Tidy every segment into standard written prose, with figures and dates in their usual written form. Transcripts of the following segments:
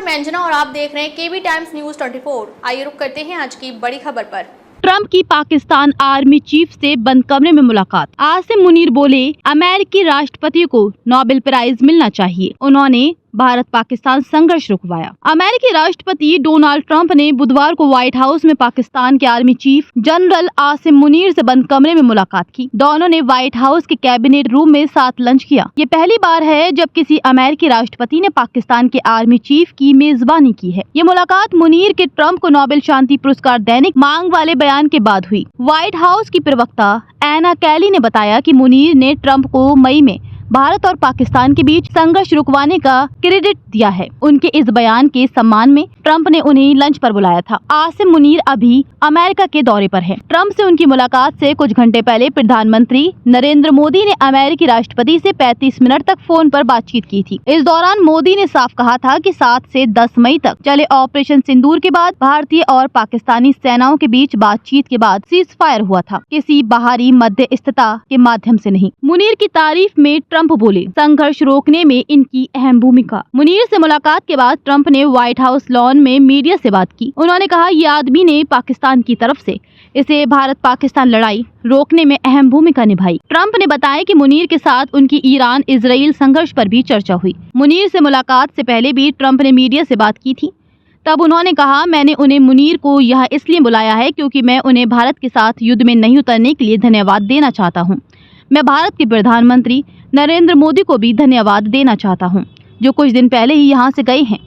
मैं अंजना और आप देख रहे हैं केबी टाइम्स न्यूज 24। आइए रुक करते हैं आज की बड़ी खबर पर। ट्रंप की पाकिस्तान आर्मी चीफ से बंद कमरे में मुलाकात। आसिम मुनीर बोले, अमेरिकी राष्ट्रपति को नोबेल प्राइज मिलना चाहिए, उन्होंने भारत पाकिस्तान संघर्ष रुकवाया। अमेरिकी राष्ट्रपति डोनाल्ड ट्रंप ने बुधवार को व्हाइट हाउस में पाकिस्तान के army chief general Asim Munir से बंद कमरे में मुलाकात की। दोनों ने व्हाइट हाउस के कैबिनेट रूम में साथ लंच किया। ये पहली बार है जब किसी अमेरिकी राष्ट्रपति ने पाकिस्तान के आर्मी चीफ की मेजबानी की है। ये मुलाकात मुनीर के ट्रंप को नोबेल शांति पुरस्कार देने की मांग वाले बयान के बाद हुई। व्हाइट हाउस की प्रवक्ता एना कैली ने बताया कि मुनीर ने ट्रंप को मई में भारत और पाकिस्तान के बीच संघर्ष रुकवाने का क्रेडिट दिया है। उनके इस बयान के सम्मान में ट्रंप ने उन्हें लंच पर बुलाया था। आसिम मुनीर अभी अमेरिका के दौरे पर हैं। ट्रंप से उनकी मुलाकात से कुछ घंटे पहले प्रधानमंत्री नरेंद्र मोदी ने अमेरिकी राष्ट्रपति से 35 मिनट तक फोन पर बातचीत की थी। इस दौरान मोदी ने साफ कहा था कि 7 से 10 मई तक चले ऑपरेशन सिंदूर के बाद भारतीय और पाकिस्तानी सेनाओं के बीच बातचीत के बाद सीज फायर हुआ था, किसी बाहरी मध्यस्थता के माध्यम से नहीं। मुनीर की तारीफ में ट्रंप बोले, संघर्ष रोकने में इनकी अहम भूमिका। मुनीर से मुलाकात के बाद ट्रंप ने व्हाइट हाउस लॉन में मीडिया से बात की। उन्होंने कहा, ये आदमी ने पाकिस्तान की तरफ से इसे भारत पाकिस्तान लड़ाई रोकने में अहम भूमिका निभाई। ट्रंप ने बताया कि मुनीर के साथ उनकी ईरान इजराइल संघर्ष पर भी चर्चा हुई। मुनीर से मुलाकात से पहले भी ट्रंप ने मीडिया से बात की थी। तब उन्होंने कहा, मैंने उन्हें मुनीर को यहाँ इसलिए बुलाया है क्योंकि मैं उन्हें भारत के साथ युद्ध में नहीं उतरने के लिए धन्यवाद देना चाहता हूँ। मैं भारत के प्रधानमंत्री नरेंद्र मोदी को भी धन्यवाद देना चाहता हूं, जो कुछ दिन पहले ही यहां से गए हैं।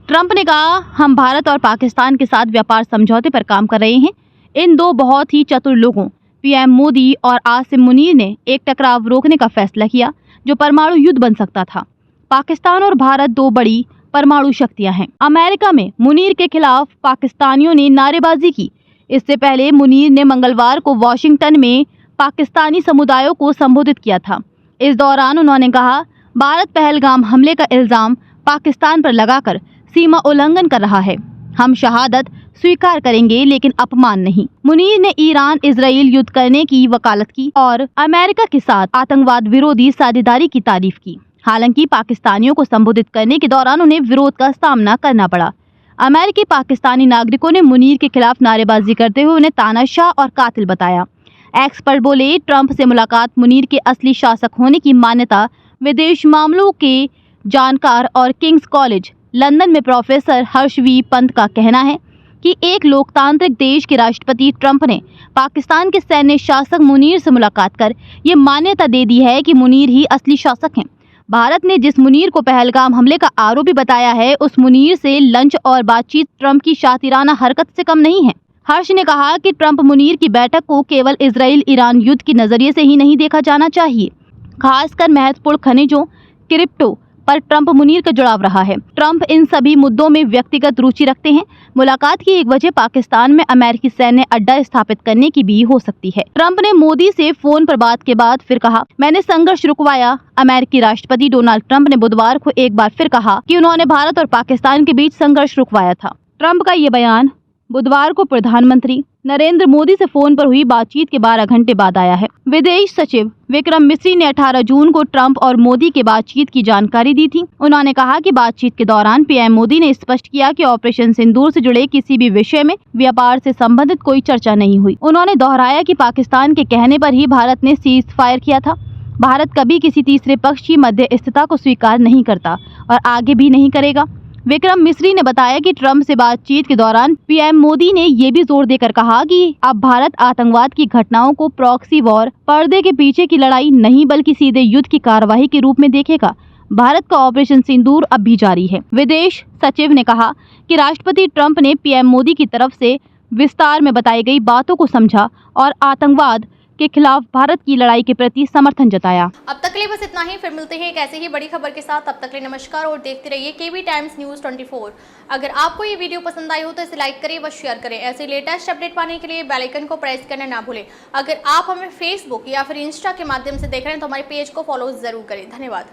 ट्रंप ने कहा, हम भारत और पाकिस्तान के साथ व्यापार समझौते पर काम कर रहे हैं। इन दो बहुत ही चतुर लोगों पीएम मोदी और आसिम मुनीर ने एक टकराव रोकने का फैसला किया जो परमाणु युद्ध बन सकता था। पाकिस्तान और भारत दो बड़ी परमाणु शक्तियां हैं। अमेरिका में मुनीर के खिलाफ पाकिस्तानियों ने नारेबाजी की। इससे पहले मुनीर ने मंगलवार को वॉशिंगटन में पाकिस्तानी समुदायों को संबोधित किया था। इस दौरान उन्होंने कहा, भारत पहलगाम हमले का इल्जाम पाकिस्तान पर लगाकर सीमा उल्लंघन कर रहा है। हम शहादत स्वीकार करेंगे लेकिन अपमान नहीं। मुनीर ने ईरान इजराइल युद्ध करने की वकालत की और अमेरिका के साथ आतंकवाद विरोधी साझेदारी की तारीफ की। हालांकि पाकिस्तानियों को संबोधित करने के दौरान उन्हें विरोध का सामना करना पड़ा। अमेरिकी पाकिस्तानी नागरिकों ने मुनीर के खिलाफ नारेबाजी करते हुए उन्हें तानाशाह और कातिल बताया। एक्सपर्ट बोले, ट्रंप से मुलाकात मुनीर के असली शासक होने की मान्यता विदेश मामलों के जानकार और किंग्स कॉलेज लंदन में प्रोफेसर हर्षवी पंत का कहना है कि एक लोकतांत्रिक देश के राष्ट्रपति ट्रंप ने पाकिस्तान के सैन्य शासक मुनीर से मुलाकात कर ये मान्यता दे दी है कि मुनीर ही असली शासक हैं। भारत ने जिस मुनीर को पहलगाम हमले का आरोपी बताया है, उस मुनीर से लंच और बातचीत ट्रंप की शातिराना हरकत से कम नहीं है। हर्ष ने कहा कि ट्रंप मुनीर की बैठक को केवल इजराइल ईरान युद्ध के नजरिए से ही नहीं देखा जाना चाहिए। खासकर महत्वपूर्ण खनिजों, क्रिप्टो पर ट्रंप मुनीर का जुड़ाव रहा है। ट्रंप इन सभी मुद्दों में व्यक्तिगत रुचि रखते हैं। मुलाकात की एक वजह पाकिस्तान में अमेरिकी सैन्य अड्डा स्थापित करने की भी हो सकती है। ट्रंप ने मोदी से फोन पर बात के बाद फिर कहा, मैंने संघर्ष रुकवाया। अमेरिकी राष्ट्रपति डोनाल्ड ट्रंप ने बुधवार को एक बार फिर कहा कि उन्होंने भारत और पाकिस्तान के बीच संघर्ष रुकवाया था। ट्रंप का ये बयान बुधवार को प्रधानमंत्री नरेंद्र मोदी से फोन पर हुई बातचीत के 12 घंटे बाद आया है। विदेश सचिव विक्रम मिस्री ने 18 जून को ट्रंप और मोदी के बातचीत की जानकारी दी थी। उन्होंने कहा कि बातचीत के दौरान पीएम मोदी ने स्पष्ट किया कि ऑपरेशन सिंदूर से जुड़े किसी भी विषय में व्यापार से संबंधित कोई चर्चा नहीं हुई। उन्होंने दोहराया कि पाकिस्तान के कहने पर ही भारत ने सीज फायर किया था। भारत कभी किसी तीसरे पक्ष की मध्यस्थता को स्वीकार नहीं करता और आगे भी नहीं करेगा। विक्रम मिस्री ने बताया कि ट्रंप से बातचीत के दौरान पीएम मोदी ने ये भी जोर देकर कहा कि अब भारत आतंकवाद की घटनाओं को प्रॉक्सी वॉर, पर्दे के पीछे की लड़ाई नहीं बल्कि सीधे युद्ध की कार्रवाई के रूप में देखेगा। भारत का ऑपरेशन सिंदूर अब भी जारी है। विदेश सचिव ने कहा कि राष्ट्रपति ट्रंप ने पीएम मोदी की तरफ से विस्तार में बताई गई बातों को समझा और आतंकवाद के खिलाफ भारत की लड़ाई के प्रति समर्थन जताया। अब तक के लिए बस इतना ही। फिर मिलते हैं एक ऐसे ही बड़ी खबर के साथ। तब तक के लिए नमस्कार और देखते रहिए केबी टाइम्स न्यूज 24। अगर आपको ये वीडियो पसंद आई हो तो इसे लाइक करें व शेयर करें। ऐसे लेटेस्ट अपडेट पाने के लिए बेल आइकन को प्रेस करना ना भूलें। अगर आप हमें फेसबुक या फिर इंस्टा के माध्यम से देख रहे हैं तो हमारे पेज को फॉलो जरूर करें। धन्यवाद।